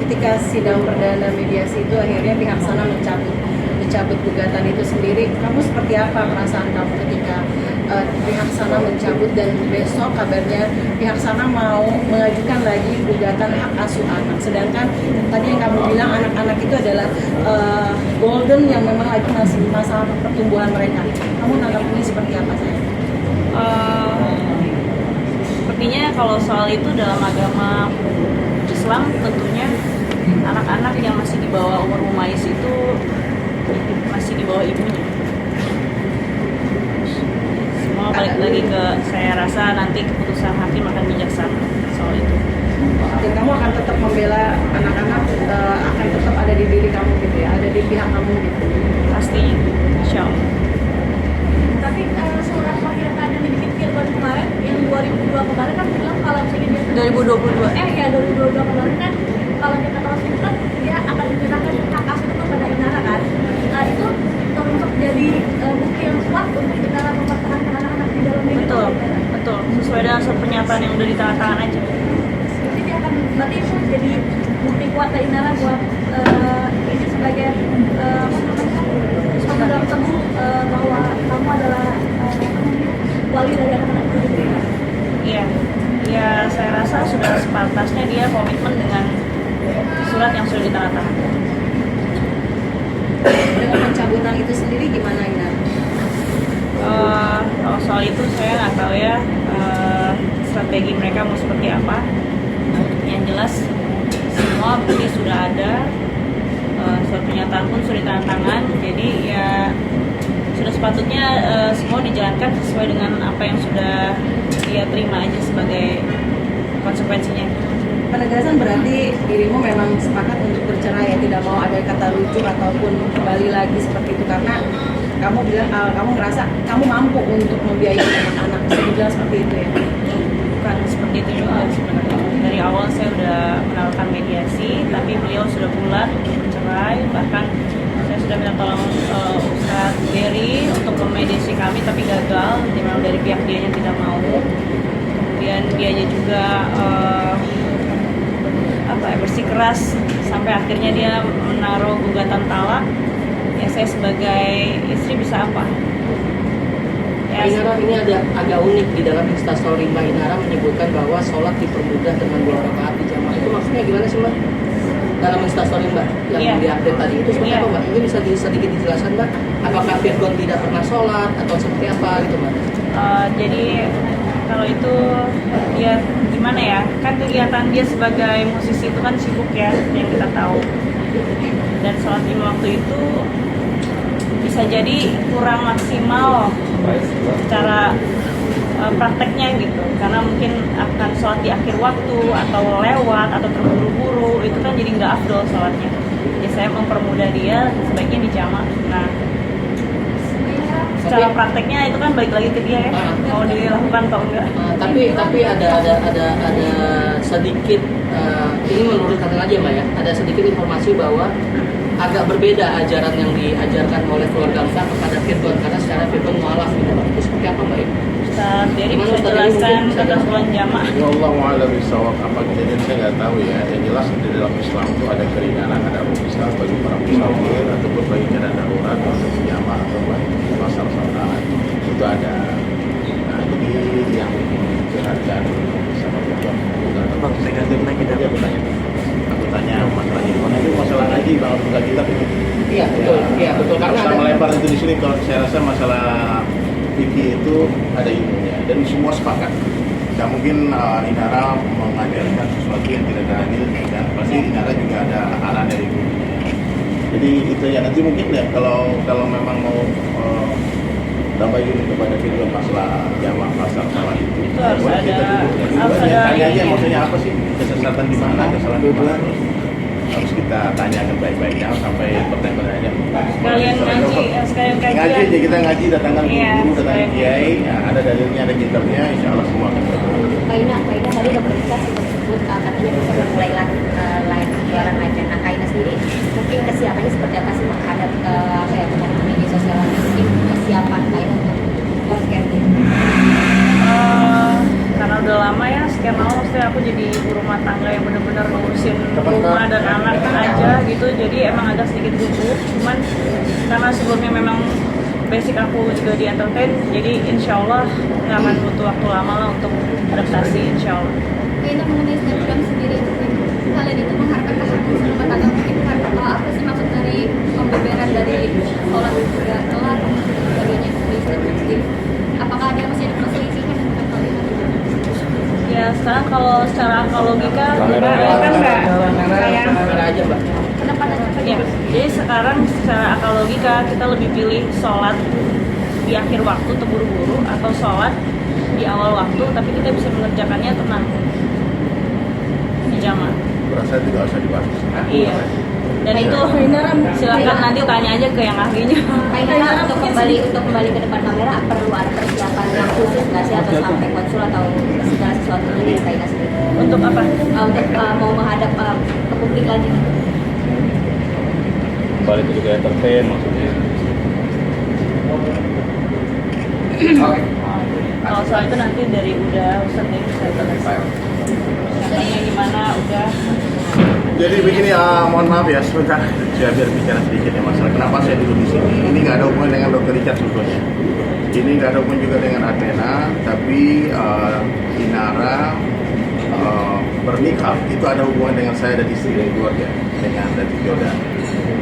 ketika sidang perdana mediasi itu akhirnya pihak sana mencabut gugatan itu sendiri, kamu seperti apa perasaan kamu ketika pihak sana mencabut dan besok kabarnya pihak sana mau mengajukan lagi gugatan hak asuh anak, sedangkan tadi yang kamu bilang anak-anak itu adalah golden yang memang lagi masih masa pertumbuhan mereka, kamu menanggapinya seperti apa saya? Sepertinya kalau soal itu dalam agama Islam tentunya anak-anak yang masih di bawah umur mumayyiz itu masih di bawah ibunya. Semua balik lagi ke, saya rasa nanti keputusan hakim akan bijaksana soal itu. Dan kamu akan tetap membela anak-anak, akan tetap ada di diri kamu gitu ya, ada di pihak kamu gitu. Pastinya, insya Allah. Tapi surat pernyataan yang dibikin Firman kemarin yang 2002 kemarin kan bilang kalau misalnya dia 2022 2022 kemarin kan kalau dia kata hospital dia akan menyerahkan hak asuh itu kepada Inara kan. Nah itu untuk jadi bukti yang kuat untuk Inara mempertahankan anak-anak di dalam ini. Betul, sesuai dengan surat pernyataan yang udah ditandatangan aja. Jadi dia akan berarti itu jadi bukti kuat dari Inara buat ini sebagai suatu dalam temu bahwa kamu adalah wali dari anak-anak itu gitu ya. Iya, ya saya rasa sudah sepantasnya dia komitmen dengan surat yang sudah ditandatangan. Dengan pencabutan itu sendiri gimana Ina? Kalau soal itu saya nggak tahu ya strategi mereka mau seperti apa. Yang jelas semua bukti sudah ada, surat pernyataan pun sudah ditandatangan. Jadi ya sudah sepatutnya semua dijalankan sesuai dengan apa yang sudah dia terima aja sebagai konsekuensinya. Penegasan berarti dirimu memang sepakat untuk bercerai ya, tidak mau ada kata rujuk ataupun kembali lagi seperti itu karena kamu bilang kamu ngerasa kamu mampu untuk membiayai anak-anak, bisa dibilang seperti itu ya? Bukan seperti itu juga sebenarnya. Dari awal saya sudah menawarkan mediasi, tapi beliau sudah bulat untuk bercerai. Bahkan saya sudah minta tolong Ustadz Berry untuk memediasi kami, tapi gagal. Memang dari pihak dianya tidak mau. Kemudian dianya juga bersikeras sampai akhirnya dia menaruh gugatan talak. Ya saya sebagai istri bisa apa? Mbak Inara, ini ada agak unik di dalam instastory Mbak Inara menyebutkan bahwa sholat dipermudah dengan 2 rakaat di jamaah. Itu maksudnya gimana sih Mbak? Dalam instastory Mbak yang diupdate tadi itu seperti apa Mbak? Ini bisa sedikit dijelaskan Mbak? Apakah Firgon tidak pernah sholat atau seperti apa gitu Mbak? Jadi kalau itu dia gimana ya? Kan kegiatan dia sebagai musisi itu kan sibuk ya, yang kita tahu. Dan sholat 5 waktu itu bisa jadi kurang maksimal secara prakteknya gitu, karena mungkin akan sholat di akhir waktu atau lewat atau terburu-buru, itu kan jadi nggak afdol sholatnya. Jadi saya mempermudah dia sebaiknya di jamak. Nah secara prakteknya itu kan balik lagi ke dia ya, mau dilakukan atau enggak. Tapi ada sedikit ini menurut kalian aja Mbak ya, ada sedikit informasi bahwa agak berbeda ajaran yang diajarkan oleh keluarga Mbak kepada Firgon, karena secara Firgon mualaf gitu Mbak. Itu seperti apa Mbak? Ustaz Berry bisa jelaskan tentang sholat jamaah. Wallahu a'lam bishawab. Apa kejadian saya nggak tahu ya. Yang jelas di dalam Islam itu ada keringanan, ada rukhsah bagi para musafir ataupun bagi keadaan darurat atau jamaah atau pasar salat itu ada. Nah jadi yang dijelaskan sama Firgon. Bang, negatif lagi dah. Aku tanya masalah ini. Itu masalah ngaji kalau buka kitab itu. Iya betul, iya betul karena kita ada melebar itu di sini. Kalau saya rasa masalah fikih itu ada ilmunya dan semua sepakat. Tidak mungkin Inara mengajarkan sesuatu yang tidak ada ilmunya, dan pasti Inara juga ada arahan dari gurunya. Jadi itu ya, nanti mungkin ya kalau memang mau tambah ilmu kepada Firgon masalah jamaah pasar salah itu harus boleh kita ada, duduk harus ada tanya aja ilmunya. maksudnya apa sih, kesesatan di mana, kesalahan di mana, harus kita tanyakan baik-baik, jangan sampai pertanyaan-pertanyaannya Sekalian ngaji kajian. aja, kita ngaji datangkan Iya, guru, datangkan sekalian. kiai, nah, ada dalilnya, ada kitabnya, insya Allah semua akan berjalan. Mbak Ina tadi dokter Ika sempat sebut katanya bisa udah mulai live jualan aja. Nah, Kak Ina sendiri mungkin kesiapannya seperti apa sih menghadap pengguna media sosial lain? Mungkin kesiapan Kak Ina untuk konten Karena udah lama ya, sekian lama maksudnya aku jadi ibu rumah tangga yang benar-benar ngurusin rumah cuma ada anak aja gitu, jadi emang agak sedikit gugup. Cuman karena sebelumnya memang basic aku juga di entertain, jadi insya Allah nggak akan butuh waktu lama lah untuk adaptasi, insya Allah. Ini mengenai Instagram sendiri, kalian itu mengharapkan kesehatan rumah tangga mungkin apa sih maksud dari pembeberan dari sholat juga telat dan sebagainya di Instagram sendiri? Apakah ada masih ada perselisihan dengan kalian? Ya sekarang kalau secara angka logika kita kan nggak kayak Kamera aja mbak. Kenapa ada apa ya. Jadi sekarang secara angka logika kita lebih pilih sholat di akhir waktu terburu-buru atau sholat di awal waktu tapi kita bisa mengerjakannya tenang di jamaah. Berasa itu nggak usah dibahas. Iya. Dan itu silakan nanti tanya aja ke yang ahlinya. Kak Inara, untuk kembali ke depan kamera perlu ada persiapan yang khusus nggak sih atau sampai konsul atau segala sesuatu ini Kak Inara sendiri? Untuk apa? Untuk mau menghadap ke publik lagi. Balik ke juga entertain maksudnya. Kalau soal itu nanti dari Ustadz yang saya jelaskan. Persiapannya gimana udah. Jadi begini, mohon maaf ya sebentar, saya biar bicara sedikit ya masalah kenapa saya duduk di sini. Ini nggak ada hubungan dengan Dr. Richard sebetulnya. Ini nggak ada hubungan juga dengan Athena, tapi Inara bernikah itu ada hubungan dengan saya dan istri dan keluarga dengan Datuk Jordan.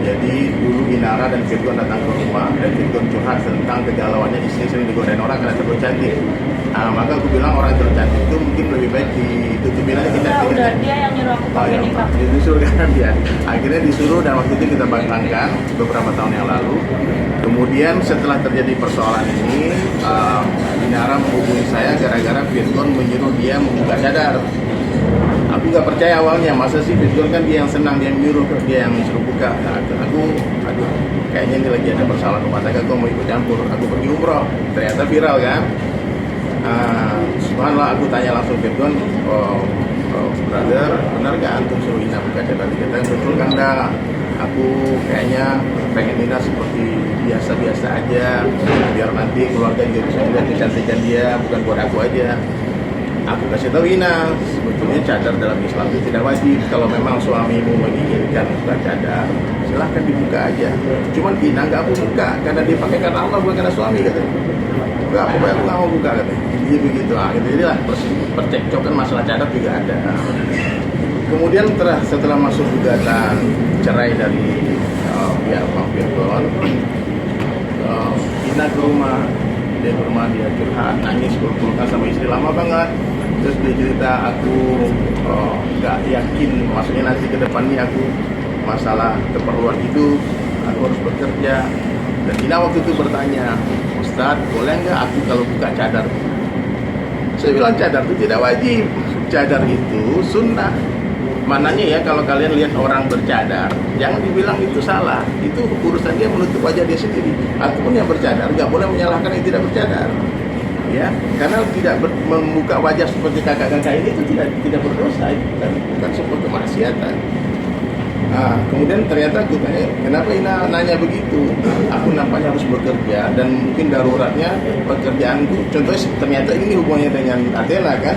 Jadi dulu Inara dan Firgon datang ke rumah dan Firgon curhat tentang kegalauannya istri sering digodain orang karena terlalu cantik. Nah, maka aku bilang orang terlalu cantik itu mungkin lebih baik ditutupin aja kecantikannya. Udah dia yang nyuruh aku pakai nikah. Disuruh kan dia. Akhirnya disuruh dan waktu itu kita batalkan beberapa tahun yang lalu. Kemudian setelah terjadi persoalan ini, Inara menghubungi saya gara-gara Firgon menyuruh dia membuka cadar. Aku nggak percaya awalnya, masa sih Firgon kan dia yang senang, dia yang nyuruh, dia yang suruh buka. Nah, aduh, kayaknya ini lagi ada persoalan rumah tangga, gue mau ikut campur. Aku pergi umroh, ternyata viral kan. Subhanallah, aku tanya langsung Firgon, brother, benar gak antum suruh Ina buka cadar? Dia kata, betul kan dah. Aku kayaknya pengen Ina seperti biasa-biasa aja, biar nanti keluarga juga bisa melihat kecantikan dia, bukan buat aku aja. Aku kasih tahu Ina, sebetulnya cadar dalam Islam itu tidak wajib. Kalau memang suamimu menginginkan buka cadar, silahkan dibuka aja. Cuman Ina nggak mau buka karena dia pakai karena Allah, bukan karena suami katanya. Enggak, pokoknya aku nggak mau buka katanya. Jadi begitu. Jadilah percekcokan masalah cadar juga ada. Kemudian setelah masuk gugatan cerai dari pihak Bang Firgon, Ina ke rumah. Dia ke rumah, dia curhat, nangis, berpelukan sama istri lama banget. Terus dia cerita, aku nggak yakin, maksudnya nanti ke depan ini aku masalah keperluan hidup, aku harus bekerja. Dan Ina waktu itu bertanya, Ustadz, boleh nggak aku kalau buka cadar? Saya bilang cadar itu tidak wajib, cadar itu sunnah. Mananya ya kalau kalian lihat orang bercadar, jangan dibilang itu salah. Itu urusan dia menutup wajah dia sendiri. Aku pun yang bercadar nggak boleh menyalahkan yang tidak bercadar. Ya, karena tidak membuka wajah seperti kakak-kakak ini itu tidak berdosa, dan bukan sebuah kemaksiatan. Nah, kemudian ternyata aku tanya, kenapa Ina nanya begitu? Aku nampaknya harus bekerja dan mungkin daruratnya pekerjaanku. Contohnya ternyata ini hubungannya dengan Athena kan?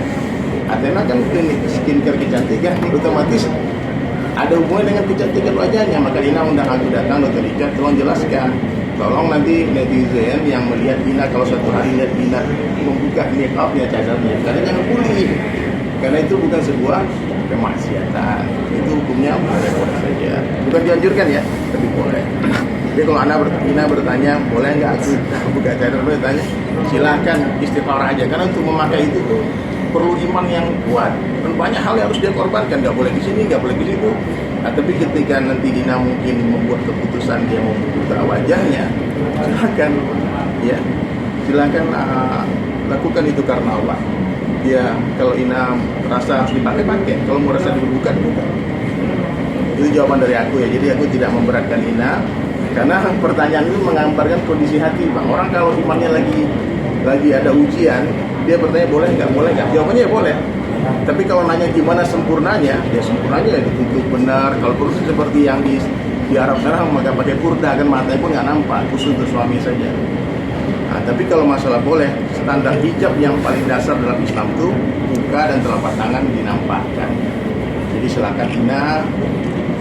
Athena kan klinik skincare kecantikan, otomatis ada hubungan dengan kecantikan wajahnya. Maka Ina undang aku datang, Dr. Richard, tolong jelaskan. Tolong nanti netizen yang melihat Ina, kalau satu hari lihat Ina membuka make up-nya, cadarnya, karena jangan bully. Karena itu bukan sebuah kemaksiatan. Itu hukumnya boleh-boleh saja. Bukan dianjurkan ya, tapi boleh. Jadi kalau Ina bertanya, boleh nggak aku buka cadar? Bertanya, silahkan istikharah aja. Karena untuk memakai itu tuh perlu iman yang kuat dan banyak hal yang harus dia korbankan. Nggak boleh di sini, nggak boleh di situ. Nah, tapi ketika nanti Ina mungkin membuat keputusan dia mau membuka wajahnya, silakan lakukan itu karena Allah. Dia kalau Ina merasa dipakai, kalau merasa dibuka. Itu jawaban dari aku ya. Jadi aku tidak memberatkan Ina, karena pertanyaan itu menggambarkan kondisi hati, Bang. Orang kalau imannya lagi ada ujian, dia bertanya boleh nggak? Jawabannya ya boleh. Tapi kalau nanya gimana sempurnanya, ya sempurnanya ya ditutup benar. Kalau perlu seperti yang di Arab sana, maka pakai kurda, kan matanya pun nggak nampak, khusus untuk suami saja. Nah, tapi kalau masalah boleh, standar hijab yang paling dasar dalam Islam itu buka dan telapak tangan dinampakkan. Jadi silakan Ina,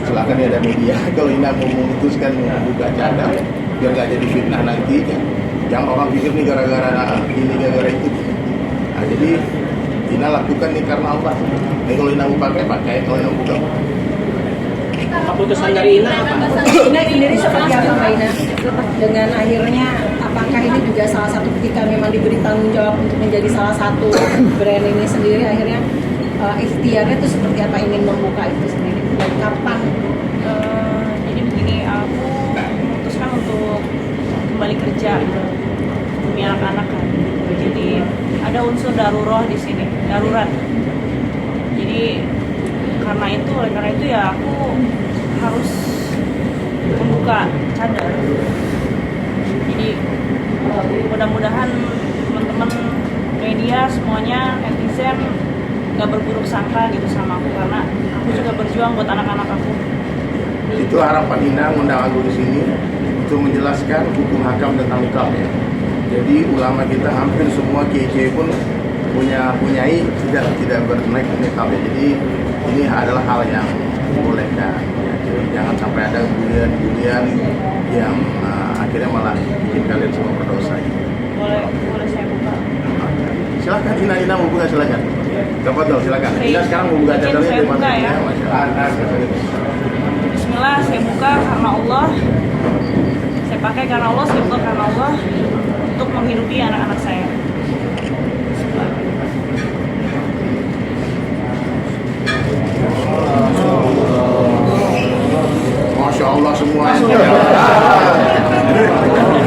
silakan ya ada media. Kalau Ina mau memutuskan membuka cadar, biar nggak jadi fitnah nanti. Yang orang pikir nih gara-gara ini, gara-gara itu. Nah, jadi Ina lakukan nih karena Allah. Jadi kalau Ina mau pakai. Kalau Ina buka. Keputusan dari Ina apa? Ina sendiri seperti apa Mbak Ina? Dengan akhirnya apakah ini juga salah satu ketika memang diberi tanggung jawab untuk menjadi salah satu brand ini sendiri, akhirnya ikhtiarnya itu seperti apa, ingin membuka itu sendiri dan kapan? Jadi begini, aku memutuskan untuk kembali kerja demi anak-anak kan. Jadi ada unsur darurat di sini, darurat. Jadi oleh karena itu ya aku harus membuka cadar. Jadi mudah-mudahan teman-teman media semuanya, netizen nggak berburuk sangka gitu sama aku, karena aku juga berjuang buat anak-anak aku. Itu harapan Ina ngundang aku di sini untuk menjelaskan hukum hakam tentang nikah ya. Jadi ulama kita hampir semua kiai pun punyai tidak bernaik nikah ya. Jadi ini adalah hal yang dibolehkan. Ya. Jadi jangan sampai ada bulian yang akhirnya malah bikin kalian semua berdosa. Boleh saya buka? Silakan Ina mau buka, silakan. Tafadhol, silakan. Ina sekarang mau buka cadangnya Saya buka ya. Bismillah, saya buka karena Allah. Saya pakai karena Allah, saya buka karena Allah untuk menghidupi anak-anak saya. Masya Allah semuanya.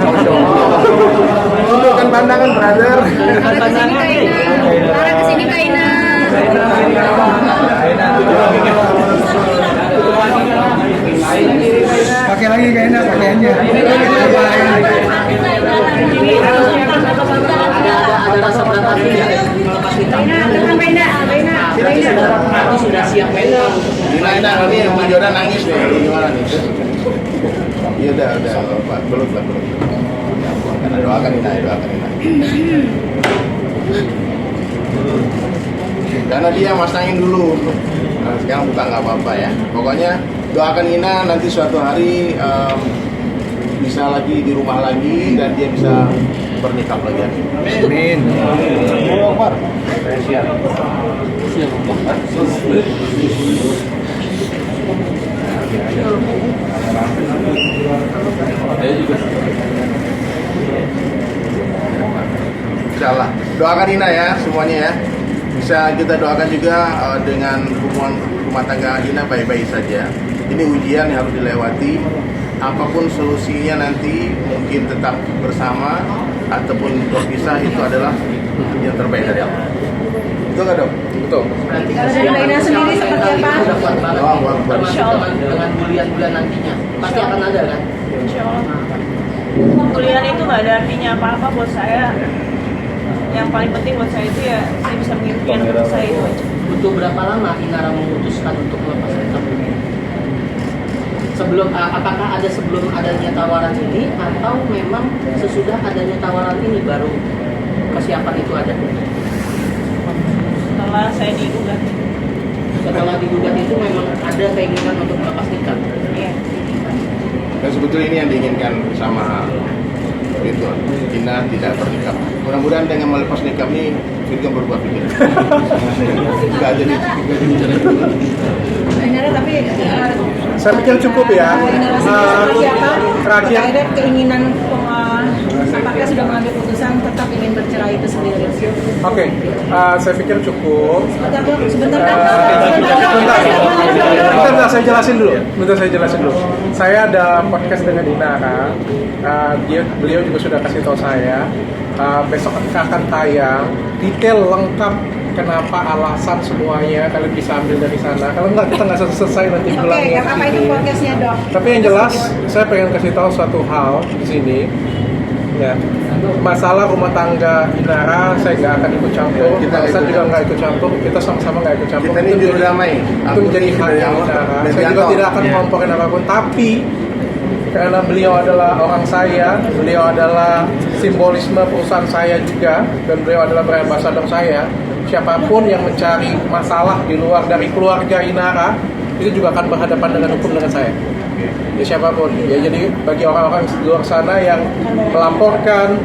Masya Allah. Tundukkan pandangan, brother. Lara kesini Kak Ina. Pakai lagi kayaknya pakaiannya. Ada rasa berat hati ya melepas nikah. Nanti sudah siap mental. Ina ini yang Mbak Jodan nangis nih, gimana nih? Iya udah, Pak, belum. Karena doakan Ina. Karena dia masangin dulu. Nah, sekarang buka nggak apa-apa ya. Pokoknya doakan Ina nanti suatu hari bisa lagi di rumah lagi dan dia bisa bernikah lagi. Amin. Siap. Insyaallah. Doakan Ina ya semuanya ya. Bisa kita doakan juga dengan hubungan rumah tangga Ina baik-baik saja. Ini ujian yang harus dilewati. Apapun solusinya nanti mungkin tetap bersama ataupun berpisah, itu adalah yang terbaik dari Allah. Betul nggak dok? Betul. Nanti Kalau dari Mbak Ina sendiri seperti apa? Udah kuat banget. Insya Allah. Dengan bulian-bulian nantinya pasti akan ada kan? Insya Allah. Kuliah itu nggak ada artinya apa-apa buat saya. Yang paling penting buat saya itu ya saya bisa menghidupi anak saya itu aja. Butuh berapa lama Inara memutuskan untuk melepas nikah? Apakah ada sebelum adanya tawaran ini atau memang sesudah adanya tawaran ini baru kesiapan itu ada? Setelah saya digugat. Setelah digugat itu memang ada keinginan untuk melepas nikah. Iya. Dan sebetulnya ini yang diinginkan sama Ridwan. Ina tidak bernikah. Mudah-mudahan dengan melepas nikah ini Ridwan berubah pikiran. Enggak jadi bicara itu. Inara tapi Saya pikir cukup ya. Inara sendiri seperti apa? Terakhir. Terkait keinginan apakah sudah mengambil keputusan tetap ingin bercerai itu sendiri? Oke, saya pikir cukup. Sebentar. Bentar, saya jelasin dulu. Saya ada podcast dengan Ina kan. Beliau juga sudah kasih tahu saya. Besok akan tayang detail lengkap kenapa alasan semuanya, kalian bisa ambil dari sana. Kalau enggak kita nggak selesai nanti Oke, bilangnya. nggak apa-apa itu podcastnya dok. Tapi yang jelas, saya pengen kasih tahu suatu hal di sini. Ya, masalah rumah tangga Inara saya nggak akan ikut campur. Saya juga nggak ikut campur. Kita sama-sama nggak ikut campur. Kita ini juru damai. Itu menjadi hak Inara. Saya juga tidak akan ngomporin apapun. Tapi karena beliau adalah orang saya, beliau adalah simbolisme perusahaan saya juga, dan beliau adalah brand ambassador saya. siapapun yang mencari masalah di luar dari keluarga Inara itu juga akan berhadapan dengan hukum dengan saya. Ya siapapun. Ya jadi bagi orang-orang di luar sana yang melaporkan,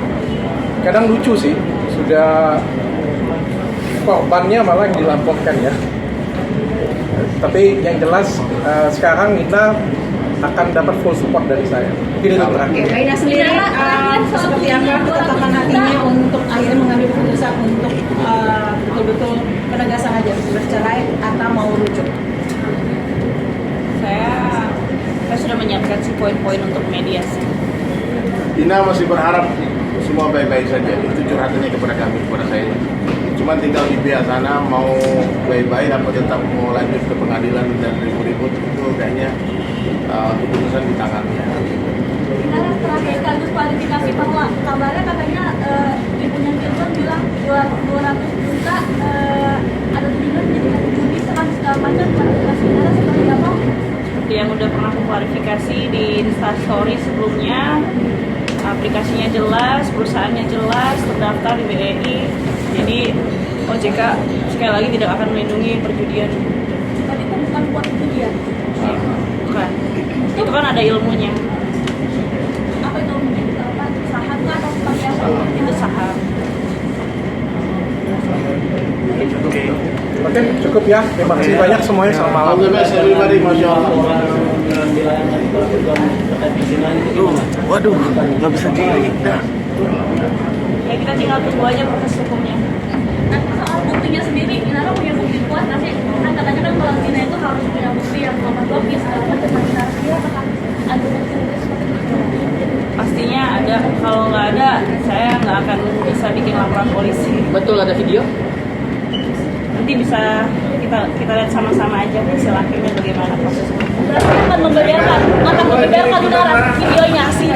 kadang lucu sih, sudah korbannya malah yang dilaporkan ya. Tapi yang jelas sekarang Ina akan dapat full support dari saya. Mungkin itu terakhir. Oke, Ina sendiri seperti apa ketetapan hatinya untuk akhirnya mengambil keputusan untuk betul-betul penegasan aja bercerai atau mau rujuk? Saya sudah menyiapkan sih poin-poin untuk mediasi. Ina masih berharap semua baik-baik saja. Itu curhatannya kepada kami, kepada saya. Cuma tinggal di pihak sana mau baik-baik apa tetap mau lanjut ke pengadilan dan ribut-ribut itu kayaknya keputusan di tangannya. Inara terakhir sekaligus klarifikasi bahwa kabarnya katanya ibunya Gilbert bilang 200 juta ada tudingan jadi judi segala macam. Klarifikasi Inara seperti apa? Seperti yang udah pernah aku klarifikasi di Instastory sebelumnya, aplikasinya jelas, perusahaannya jelas, terdaftar di BNI. Jadi OJK sekali lagi tidak akan melindungi perjudian. Berarti itu bukan buat perjudian. Bukan. Itu kan ada ilmunya. Apa itu apa saham kah atau seperti apa? Itu saham. Oke, cukup ya. Terima kasih banyak semuanya. Selamat malam. All the best everybody, Masya Allah. Waduh, nggak bisa diri. Ya kita tinggal tunggu aja proses hukumnya. Nah, soal buktinya sendiri, Inara punya bukti kuat nggak sih? Kan katanya kan kalau Cina itu harus punya bukti yang logis segala macam. Inara sendiri apakah ada bukti seperti itu? Pastinya ada. Kalau nggak ada, saya nggak akan bisa bikin laporan polisi. Betul ada video? Nanti bisa kita lihat sama-sama aja hasil akhirnya bagaimana prosesnya. Berarti akan membeberkan Inara videonya sih.